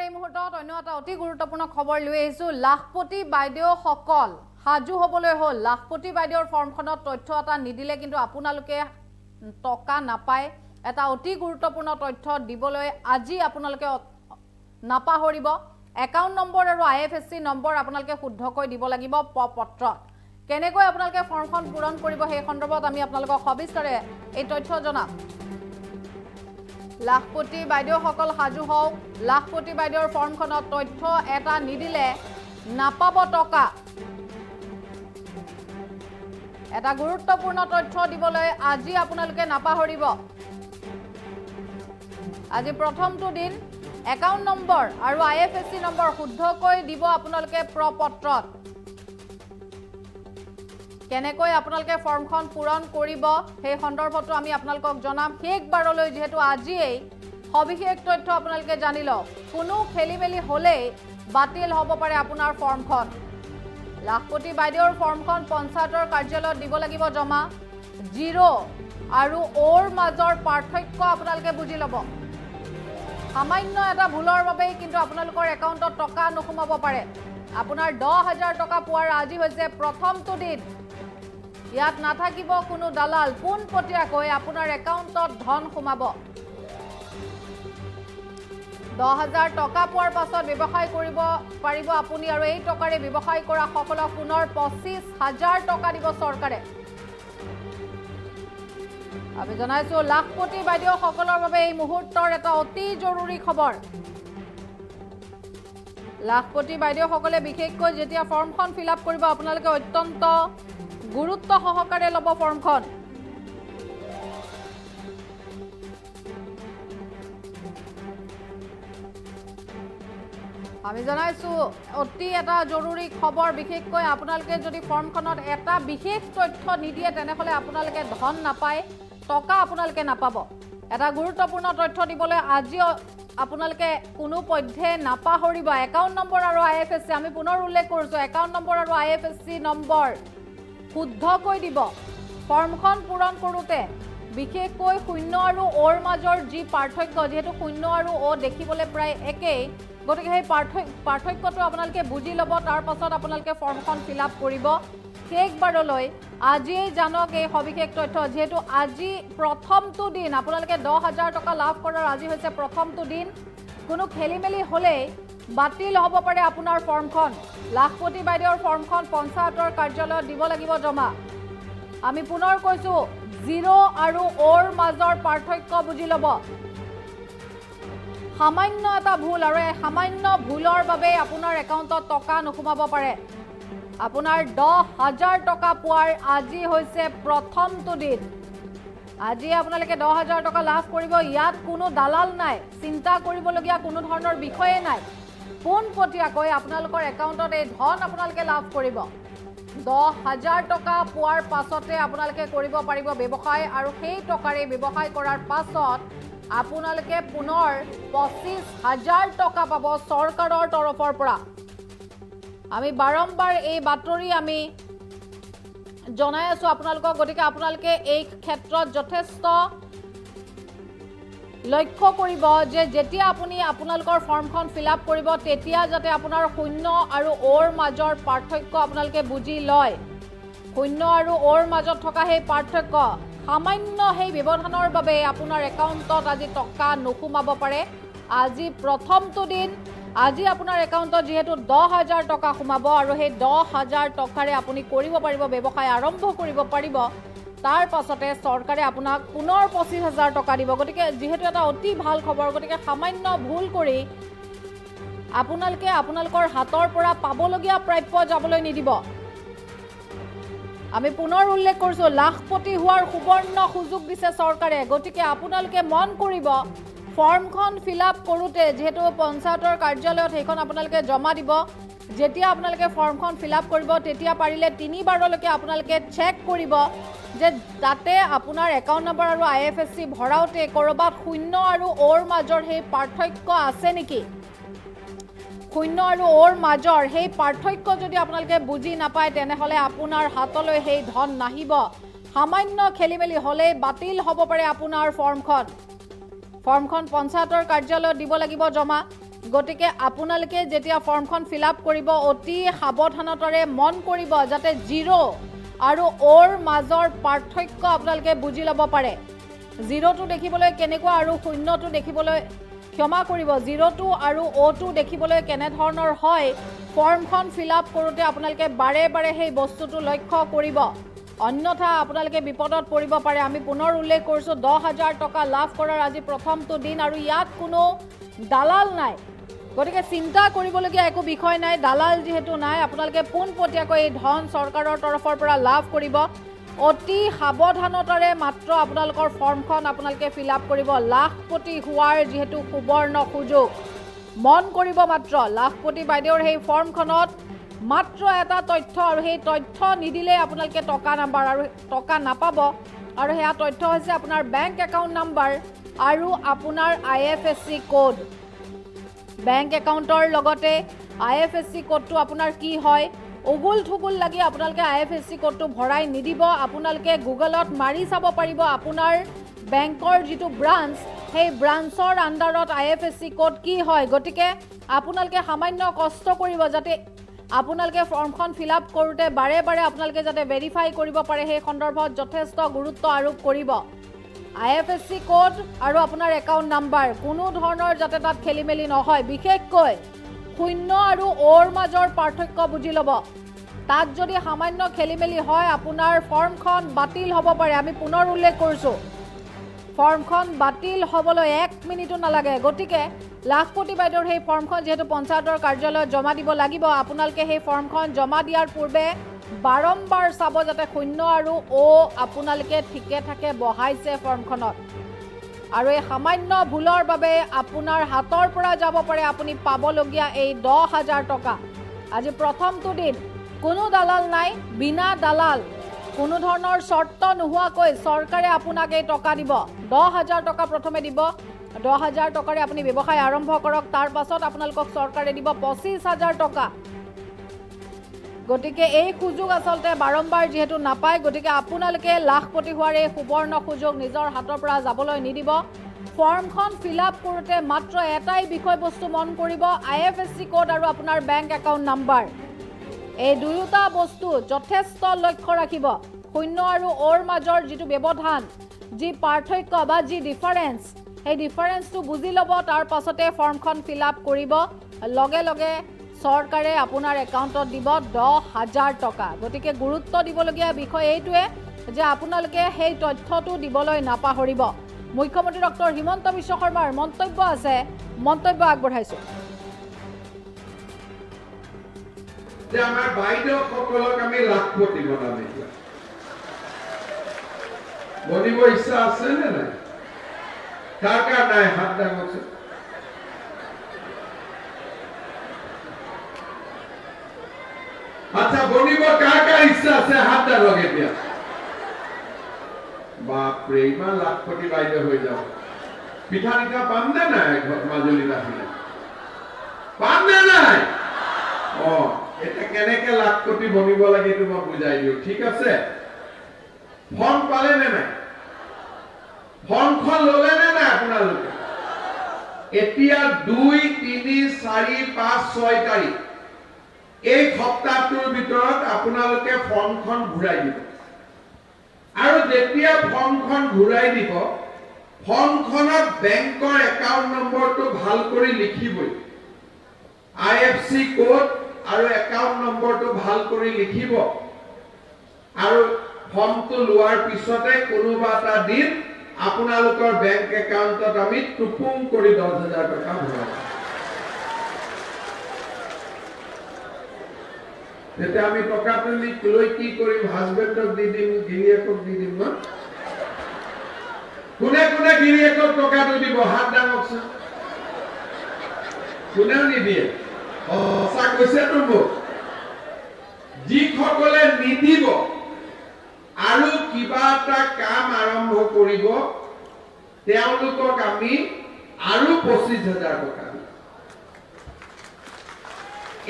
এই মুহূৰ্তত অন্য এটা অতি গুৰুত্বপূৰ্ণ খবৰ লৈ আহিছো লাখপতি বাইদেউ সকল হাজু হবলৈ হল লাখপতি বাইদেউৰ ফৰ্মখনত তথ্য এটা নিদিলে কিন্তু আপোনালোকে টকা নাপায় এটা অতি গুৰুত্বপূৰ্ণ তথ্য দিবলৈ আজি আপোনালোকে নাপাহৰিব একাউণ্ট নম্বৰ আৰু আইএফএসসি নম্বৰ আপোনালোকে শুদ্ধকৈ দিব লাগিব পত্ৰত কেনেকৈ আপোনালোকে ফৰ্মখন পূৰণ কৰিব সেই সন্দৰ্ভত আমি আপোনালোকক সবিস্তাৰে এই তথ্য জনাম লাখপতি বাইদেউ সকল হাজু হওক লাখপতি বাইদেউৰ ফৰ্মখনত তথ্য এটা নিদিলে নাপাব টকা এটা গুৰুত্বপূৰ্ণ তথ্য দিবলৈ আজি আপোনালোকে নাপাহৰিব আজি প্ৰথমটো দিন একাউণ্ট নম্বৰ আৰু আইএফএসসি নম্বৰ শুদ্ধকৈ দিব আপোনালোকে পত্ৰত কেনেকৈ আপোনালোকে ফৰ্মখন পূৰণ কৰিব সেই সন্দৰ্ভটো আমি আপোনালোকক জনাম শেষবাৰলৈ যেহেতু আজিয়েই সবিশেষ তথ্য আপোনালোকে জানি লওক কোনো খেলিমেলি হ'লে বাতিল হ'ব পাৰে আপোনাৰ ফৰ্মখন লাখপতি বাইদেউৰ ফৰ্মখন পঞ্চায়তৰ কাৰ্যালয়ত দিব লাগিব জমা 0 আৰু ওৰ মাজৰ পাৰ্থক্য আপোনালোকে বুজি ল'ব সামান্য এটা ভুলৰ বাবে কিন্তু আপোনালোকৰ একাউণ্টত টকা নোসোমাব পাৰে আপোনাৰ 10000 টকা পোৱাৰ আজি হৈছে প্ৰথমটো দিন ইয়াত নাথাকিব কোনো দালাল পোনপটীয়াকৈ আপোনাৰ একাউণ্টত ধন সোমাব 10000 টকা পোৱাৰ পাছত ব্যৱসায় কৰিব পাৰিব আপুনি আৰু এই টকাৰে ব্যৱসায় কৰা সকলক পুনৰ 25000 টকা দিব চৰকাৰে আমি জনাইছো লাখপতি বাইদেউ সকলৰ বাবে এই মুহূৰ্তৰ এটা অতি জৰুৰী খবৰ লাখপতি বাইদেউ সকলে বিশেষকৈ যেতিয়া ফৰ্মখন ফিল আপ কৰিব আপোনালোকে অত্যন্ত গুৰুত্ব সহকাৰে ল'ব ফৰ্মখন আমি জনাইছো অতি এটা জৰুৰী খবৰ বিশেষকৈ আপোনালোকে যদি ফৰ্মখনত এটা বিশেষ তথ্য নিদিয়ে তেনেহলে আপোনালোকে ধন নাপায় টকা আপোনালোকে নাপাব এটা গুৰুত্বপূৰ্ণ তথ্য দিবলৈ আজি আপোনালোকে কোনো পধ্যে নাপাহৰিব একাউণ্ট নম্বৰ আৰু আইএফএসসি আমি পুনৰ উল্লেখ কৰিছো একাউণ্ট নম্বৰ আৰু আইএফএসসি নম্বৰ শুদ্ধকৈ দিব ফৰ্মখন পূৰণ কৰোঁতে বিশেষকৈ শূন্য আৰু ওৰ মাজৰ যি পাৰ্থক্য যেহেতু শূন্য আৰু ও দেখিবলৈ প্ৰায় একেই গতিকে সেই পাৰ্থক্যটো আপোনালোকে বুজি ল'ব তাৰ পাছত আপোনালোকে ফৰ্মখন ফিল আপ কৰিব শেষবাৰলৈ আজিয়েই জানক এই সবিশেষ তথ্য যেহেতু আজি প্ৰথমটো দিন আপোনালোকে 10000 টকা লাভ কৰাৰ আজি হৈছে প্ৰথমটো দিন কোনো খেলিমেলি হ'লে বাতিল হ'ব পাৰে আপোনাৰ ফৰ্মখন লাখপতি বাইদেউৰ ফৰ্মখন পঞ্চায়তৰ কাৰ্যালয়ত দিব লাগিব জমা আমি পুনৰ কৈছো 0 আৰু ওৰ মাজৰ পাৰ্থক্য বুজি ল'ব সামান্য এটা ভুল আৰু এই সামান্য ভুলৰ বাবে আপোনাৰ একাউণ্টত টকা নোসোমাব পাৰে আপোনাৰ 10000 টকা পোৱাৰ আজি হৈছে প্ৰথমটো দিন আজি আপোনালোকে 10000 টকা লাভ কৰিব ইয়াত কোনো দালাল নাই চিন্তা কৰিবলগীয়া কোনো ধৰণৰ বিষয়ে নাই পোনপটীয়াকৈ আপোনালোকৰ একাউণ্টত এই ধন আপোনালোকে লাভ কৰিব 10000 টকা পোৱাৰ পাছতে আপোনালোকে কৰিব পাৰিব ব্যৱসায় আৰু সেই টকাৰে ব্যৱসায় কৰাৰ পাছত আপোনালোকে পুনৰ 25000 টকা পাব চৰকাৰৰ তৰফৰ পৰা আমি বাৰম্বাৰ এই বাতৰি আমি জনাই আছো আপোনালোকক গতিকে আপোনালোকে এই ক্ষেত্ৰত যথেষ্ট লক্ষ্য কৰিব যে যেতিয়া আপুনি আপোনালোকৰ ফৰ্মখন ফিল আপ কৰিব তেতিয়া যাতে আপোনাৰ শূন্য আৰু ওৰ মাজৰ পাৰ্থক্য আপোনালোকে বুজি লয় শূন্য আৰু ওৰ মাজত থকা সেই পাৰ্থক্য সামান্য সেই ব্যৱধানৰ বাবে আপোনাৰ একাউণ্টত আজি টকা নোসোমাব পাৰে আজি প্ৰথমটো দিন আজি আপোনাৰ একাউণ্টত যেহেতু 10000 টকা সোমাব আৰু সেই 10000 টকাৰে আপুনি কৰিব পাৰিব ব্যৱসায় আৰম্ভ কৰিব পাৰিব তাৰ পাছতে চৰকাৰে আপোনাক পুনৰ 25000 টকা দিব গতিকে যেহেতু এটা অতি ভাল খবৰ গতিকে সামান্য ভুল কৰি আপোনালোকে আপোনালোকৰ হাতৰ পৰা পাবলগীয়া প্ৰাপ্য যাবলৈ নিদিব আমি পুনৰ উল্লেখ কৰিছো লাখপতি হোৱাৰ সুবৰ্ণ সুযোগ দিছে চৰকাৰে গতিকে আপোনালোকে মন কৰিব ফৰ্মখন ফিল আপ কৰোঁতে যেহেতু পঞ্চায়তৰ কাৰ্যালয়ত সেইখন আপোনালোকে জমা দিব যেতিয়া আপোনালোকে ফৰ্মখন ফিল আপ কৰিব তেতিয়া পাৰিলে 3 বাৰলৈকে আপোনালোকে চেক কৰিব যে তাতে আপোনাৰ একাউণ্ট নম্বৰ আৰু আইএফএসসি ভৰাওঁতে কৰবাত শূন্য আৰু ওৰ মাজৰ সেই পাৰ্থক্য আছে নেকি শূন্য আৰু ওৰ মাজৰ সেই পাৰ্থক্য যদি আপোনালোকে বুজি নাপায় তেনেহলে আপোনাৰ হাতলৈ সেই ধন নাহিব সামান্য খেলিমেলি হ'লে বাতিল হ'ব পাৰে আপোনাৰ ফৰ্মখন পঞ্চায়তৰ কাৰ্যালয়ত দিব লাগিব জমা গতিকে আপোনালোকে যেতিয়া ফৰ্মখন ফিল আপ কৰিব অতি সাৱধানতাৰে মন কৰিব যাতে 0 আৰু ওৰ মাজৰ পাৰ্থক্য আপোনালোকে বুজি ল'ব পাৰে 0টো দেখিবলৈ কেনেকুৱা আৰু 0টো দেখিবলৈ ক্ষমা কৰিব 0টো আৰু ওটো দেখিবলৈ কেনে ধৰণৰ হয় ফৰ্মখন ফিল আপ কৰোঁতে আপোনালোকে বাৰে বাৰে সেই বস্তুটো লক্ষ্য কৰিব অন্যথা আপোনালোকে বিপদত পৰিব পাৰে আমি পুনৰ উল্লেখ কৰিছোঁ 10,000 টকা লাভ কৰাৰ আজি প্ৰথমটো দিন আৰু ইয়াত কোনো দালাল নাই গতিকে চিন্তা কৰিবলগীয়া একো বিষয় নাই দালাল যেহেতু নাই আপোনালোকে পোনপটীয়াকৈ এই ধন চৰকাৰৰ তৰফৰ পৰা লাভ কৰিব অতি সাৱধানতাৰে মাত্ৰ আপোনালোকৰ ফৰ্মখন আপোনালোকে ফিল আপ কৰিব লাখপতি হোৱাৰ যেহেতু সুবৰ্ণ সুযোগ মন কৰিব মাত্ৰ লাখপতি বাইদেউৰ সেই ফৰ্মখনত মাত্ৰ এটা তথ্য আৰু সেই তথ্য নিদিলে আপোনালোকে টকা নাম্বাৰ আৰু টকা নাপাব আৰু সেয়া তথ্য হৈছে আপোনাৰ বেংক একাউণ্ট নাম্বাৰ আৰু আপোনাৰ IFSC কোড বেংক একাউণ্টৰ লগতে IFSC কোডটো আপোনাৰ কি হয় উগুল থুগুল লাগি আপোনালোকে IFSC কোডটো ভৰাই নিদিব আপোনালোকে গুগলত মাৰি চাব পাৰিব আপোনাৰ বেংকৰ যিটো ব্ৰাঞ্চ সেই ব্ৰাঞ্চৰ আণ্ডাৰত IFSC কোড কি হয় গতিকে আপোনালোকে সামান্য কষ্ট কৰিব যাতে আপোনালোকে ফৰ্মখন ফিল আপ কৰোঁতে বাৰে বাৰে আপোনালোকে যাতে ভেৰিফাই কৰিব পাৰে সেই সন্দৰ্ভত যথেষ্ট গুৰুত্ব আৰোপ কৰিব IFSC কোড আৰু আপোনাৰ একাউণ্ট নাম্বাৰ কোনো ধৰণৰ যাতে তাত খেলিমেলি নহয় বিশেষকৈ 0 আৰু ওৰ মাজৰ পাৰ্থক্য বুজি ল'ব তাত যদি সামান্য খেলিমেলি হয় আপোনাৰ ফৰ্মখন বাতিল হ'ব পাৰে আমি পুনৰ উল্লেখ কৰিছোঁ ফৰ্মখন বাতিল হ'বলৈ 1 মিনিটো নালাগে গতিকে লাখপতি বাইদেউৰ সেই ফৰ্মখন যেহেতু পঞ্চায়তৰ কাৰ্যালয়ত জমা দিব লাগিব আপোনালোকে সেই ফৰ্মখন জমা দিয়াৰ পূৰ্বে বাৰম্বাৰ চাব যাতে 0 আৰু ও আপোনালোকে ঠিকে থাকে বহাইছে ফৰ্মখনত আৰু এই সামান্য ভুলৰ বাবে আপোনাৰ হাতৰ পৰা যাব পাৰে আপুনি পাবলগীয়া এই 10,000 টকা আজি প্ৰথমটো দিন কোনো দালাল নাই বিনা দালাল কোনো ধৰণৰ চৰ্ত নোহোৱাকৈ চৰকাৰে আপোনাক এই টকা দিব 10,000 টকা প্ৰথমে দিব 10,000 টকাৰে আপুনি ব্যৱসায় আৰম্ভ কৰক তাৰ পাছত আপোনালোকক চৰকাৰে দিব 25,000 টকা গতিকে এই সুযোগ আচলতে বাৰম্বাৰ যেহেতু নাপায় গতিকে আপোনালোকে লাখপতি হোৱাৰ এই সুবৰ্ণ সুযোগ নিজৰ হাতৰ পৰা যাবলৈ নিদিব ফৰ্মখন ফিল আপ কৰোঁতে মাত্ৰ এটাই বিষয়বস্তু মন কৰিব IFSC কোড আৰু আপোনাৰ বেংক একাউণ্ট নাম্বাৰ এই দুয়োটা বস্তু যথেষ্ট লক্ষ্য ৰাখিব 0 আৰু ওৰ মাজৰ যিটো ব্যৱধান যি পাৰ্থক্য বা যি ডিফাৰেঞ্চ সেই ডিফাৰেঞ্চটো বুজি ল'ব তাৰ পাছতে ফৰ্মখন ফিল আপ কৰিব লগে লগে চৰকাৰে আপোনাৰ একাউণ্টত দিব 10,000 টকা গতিকে গুৰুত্ব দিবলগীয়া বিষয় এইটোৱে যে আপোনালোকে সেই তথ্যটো দিবলৈ নাপাহৰিব মুখ্যমন্ত্ৰী ডক্টৰ হিমন্ত বিশ্ব শৰ্মাৰ মন্তব্য আছে মন্তব্য আগবঢ়াইছোঁ যে আমাৰ বাইদেউসকলক আমি লাখপতি বনাম এতিয়া বনিব ইচ্ছা আছে নে নাই কাৰ কাৰ নাই হাত দাঙকচোন আচ্ছা বনিব কাৰ কাৰ ইচ্ছা আছে হাত দাঙক এতিয়া বাপৰে ইমান লাখপতি বাইদেউ হৈ যাব পিঠা নিঠা পাম নে নাই মাজুলীত আহিলে পাম নে নাই এটা কেনেকে লাখপতি বনিব লাগে এইটো মই বুজাই দিওঁ ঠিক আছে ফৰ্ম পালে নে নাই ফৰ্মখন ল'লে নে নাই আপোনালোকে এতিয়া 2, 3, 4, 5, 6 তাৰিখ এই সপ্তাহটোৰ ভিতৰত আপোনালোকে ফৰ্মখন ঘূৰাই দিব আৰু যেতিয়া ফৰ্মখন ঘূৰাই দিব ফৰ্মখনত বেংকৰ একাউণ্ট নম্বৰটো ভাল কৰি লিখিবই IFSC কোড আৰু একাউণ্ট নম্বৰটো ভাল কৰি লিখিব আৰু ফৰ্মটো লোৱাৰ পিছতে কোনোবা এটা দিন আপোনালোকৰ বেংক একাউণ্টত আমি টুপুং কৰি 10,000 টকা ভৰাম তেতিয়া আমি টকাটো লৈ কি কৰিম হাজবেণ্ডক দি দিম গিৰিয়েকক দি দিম ন কোনে কোনে গিৰিয়েকক টকাটো দিব হাত দাঙকচোন কোনেও নিদিয়ে সঁচা কৈছেতো মোক যিসকলে নিদিব আৰু কিবা এটা কাম আৰম্ভ কৰিব তেওঁলোকক আমি আৰু 25,000 টকা দিম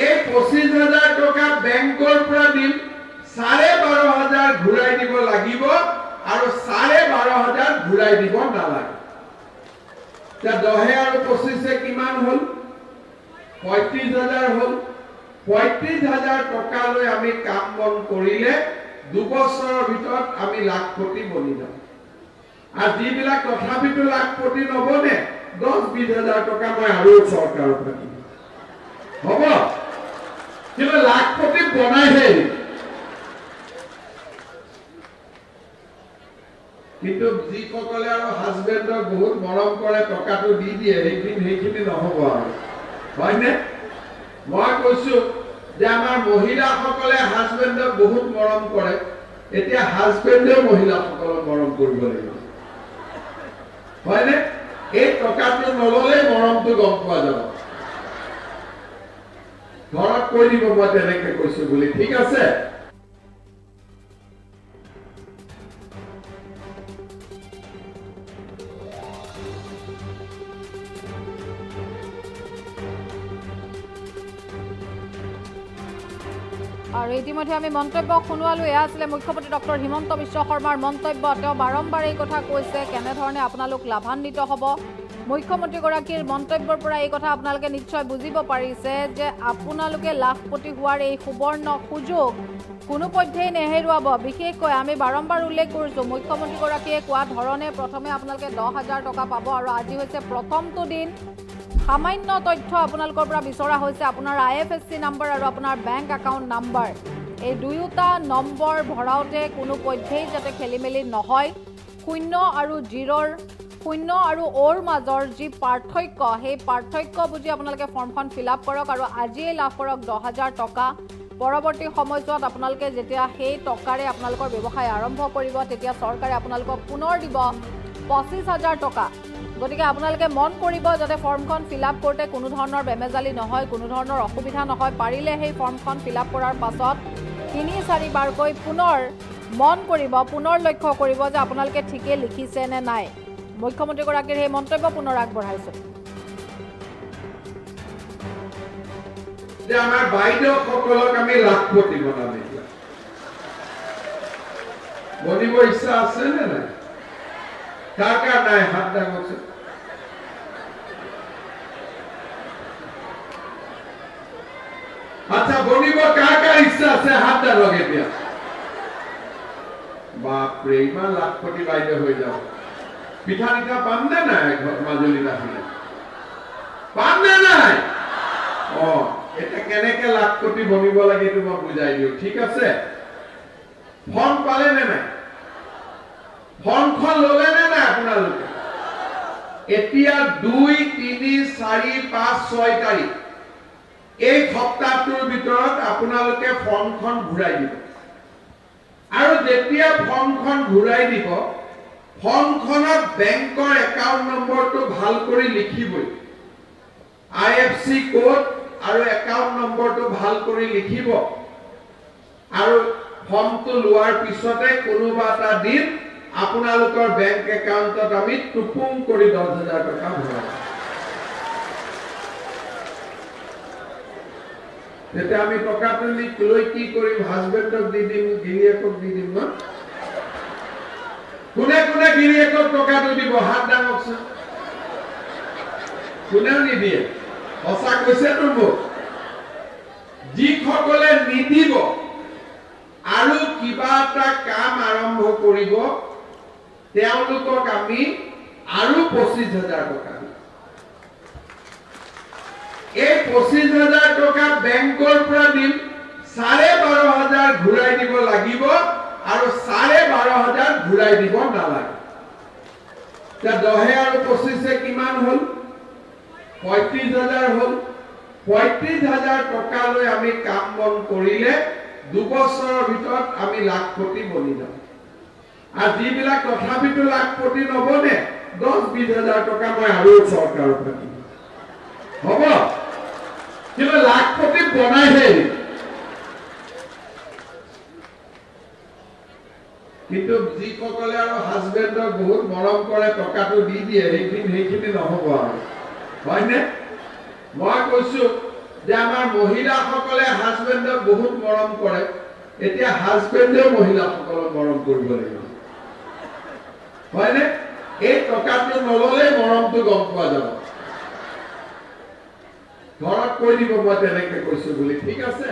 এই 25,000 টকা বেংকৰ পৰা দিম 12,500 ঘূৰাই দিব লাগিব আৰু 12,500 ঘূৰাই দিব নালাগে 10 আৰু 25 কিমান হ'ল 35,000 হল 35,000 টকা লৈ আমি কাম বন কৰিলে 2 বছৰৰ ভিতৰত আমি লাখপতি বনি যাম আৰু যিবিলাক তথাপিতো লাখপতি নবনে 10-20,000 টকা মই আৰু চৰকাৰৰ পৰা দিম হ'ব কিন্তু লাখপতি বনাইহে কিন্তু যিসকলে আৰু হাজবেণ্ডক বহুত মৰম কৰে টকাটো দি দিয়ে সেইখিনি নহ'ব আৰু হয়নে মই কৈছো যে আমাৰ মহিলাসকলে হাজবেণ্ডক বহুত মৰম কৰে এতিয়া হাজবেণ্ডেও মহিলাসকলক মৰম কৰিব লাগিব হয়নে এই টকাটো নললে মৰমটো গম পোৱা যাব ঘৰত কৈ দিব মই তেনেকে কৈছো বুলি ঠিক আছে আৰু ইতিমধ্যে আমি মন্তব্য শুনোৱালো এয়া আছিলে মুখ্যমন্ত্ৰী ডক্টৰ হিমন্ত বিশ্ব শৰ্মাৰ মন্তব্য তেওঁ বাৰম্বাৰ এই কথা কৈছে কেনেধৰণে আপোনালোক লাভান্বিত হ'ব মুখ্যমন্ত্ৰীগৰাকীৰ মন্তব্যৰ পৰা এই কথা আপোনালোকে নিশ্চয় বুজিব পাৰিছে যে আপোনালোকে লাখপতি হোৱাৰ এই সুবৰ্ণ সুযোগ কোনোপধ্যেই নেহেৰুৱাব বিশেষকৈ আমি বাৰম্বাৰ উল্লেখ কৰিছোঁ মুখ্যমন্ত্ৰীগৰাকীয়ে কোৱা ধৰণে প্ৰথমে আপোনালোকে 10,000 টকা পাব আৰু আজি হৈছে প্ৰথমটো দিন সামান্য তথ্য আপোনালোকৰ পৰা বিচৰা হৈছে আপোনাৰ IFSC নম্বৰ আৰু আপোনাৰ বেংক একাউণ্ট নম্বৰ এই দুয়োটা নম্বৰ ভৰাওঁতে কোনোপধ্যেই যাতে খেলিমেলি নহয় 0 আৰু 0 0 আৰু অ'ৰ মাজৰ যি পাৰ্থক্য সেই পাৰ্থক্য বুজি আপোনালোকে ফৰ্মখন ফিল আপ কৰক আৰু আজিয়ে লাভ কৰক 10,000 টকা পৰৱৰ্তী সময়ছোৱাত আপোনালোকে যেতিয়া সেই টকাৰে আপোনালোকৰ ব্যৱসায় আৰম্ভ কৰিব তেতিয়া চৰকাৰে আপোনালোকক পুনৰ দিব 25,000 টকা গতিকে আপোনালোকে মন কৰিব যাতে ফৰ্মখন ফিল আপ কৰোঁতে কোনো ধৰণৰ বেমেজালি নহয় কোনো ধৰণৰ অসুবিধা নহয় পাৰিলে সেই ফৰ্মখন ফিল আপ কৰাৰ পাছত 3-4 বাৰকৈ পুনৰ মন কৰিব পুনৰ লক্ষ্য কৰিব যে আপোনালোকে ঠিকে লিখিছে নে নাই মুখ্যমন্ত্ৰীগৰাকীৰ সেই মন্তব্য পুনৰ আগবঢ়াইছোঁ যে আমাৰ বাইদেউসকলক আমি লাখপতি বনাম এতিয়া বনিব ইচ্ছা আছে নে নাই কাৰ কাৰ নাই হাত দাঙকচোন আচ্ছা বনিব কাৰ কাৰ ইচ্ছা আছে হাত দাঙক এতিয়া বাপৰে ইমান লাখপতি বাইদেউ হৈ যাও পিঠা নিঠা পাম নে নাই মাজুলীত আহিলে পাম নে নাই এটা কেনেকে লাখপতি বনিব লাগে এইটো মই বুজাই দিওঁ ঠিক আছে ফৰ্ম পালে নে নাই ফৰ্মখন ললে নে নাই আপোনালোকে এতিয়া 2, 3, 4, 5, 6 তাৰিখ এই সপ্তাহটোৰ ভিতৰত আপোনালোকে ফৰ্মখন ঘূৰাই দিব আৰু যেতিয়া ফৰ্মখন ঘূৰাই দিব ফৰ্মখনত বেংকৰ একাউণ্ট নম্বৰটো ভাল কৰি লিখিবই IFSC কোড আৰু একাউণ্ট নম্বৰটো ভাল কৰি লিখিব আৰু ফৰ্মটো লোৱাৰ পিছতে কোনোবা এটা দিন আপোনালোকৰ বেংক একাউণ্টত আমি টুপুং কৰি 10,000 টকা ভৰাম তেতিয়া আমি টকাটো লৈ কি কৰিম হাজবেণ্ডক দি দিম গিৰিয়েকক দি দিম ন কোনে কোনে গিৰিয়েকক টকাটো দিব হাত দাঙকচোন কোনেও নিদিয়ে সঁচা কৈছেতো মোক যিসকলে নিদিব আৰু কিবা এটা কাম আৰম্ভ কৰিব তেওঁলোকক আমি আৰু 25,000 টকা দিম এই 25,000 টকা বেংকৰ পৰা দিম 12,500 ঘূৰাই দিব লাগিব আৰু 12,500 ঘূৰাই দিব নালাগে 10 আৰু 25 কিমান হল 35,000 হল 35,000 টকা লৈ আমি কাম বন কৰিলে 2 বছৰৰ ভিতৰত আমি লাখপতি বনি যাম আৰু যিবিলাক তথাপিতো লাখপতি নবনে 10-20,000 টকা মই আৰু চৰকাৰৰ পৰা দিম হ'ব কিন্তু লাখপতি বনাইহে কিন্তু যিসকলে আৰু হাজবেণ্ডক বহুত মৰম কৰে টকাটো দি দিয়ে সেইখিনি নহ'ব আৰু হয়নে মই কৈছো যে আমাৰ মহিলাসকলে হাজবেণ্ডক বহুত মৰম কৰে এতিয়া হাজবেণ্ডেও মহিলাসকলক মৰম কৰিব লাগিব হয়নে এই টকাটো নললে মৰমটো গম পোৱা যাব ঘৰত কৈ দিব মই তেনেকে কৈছো বুলি ঠিক আছে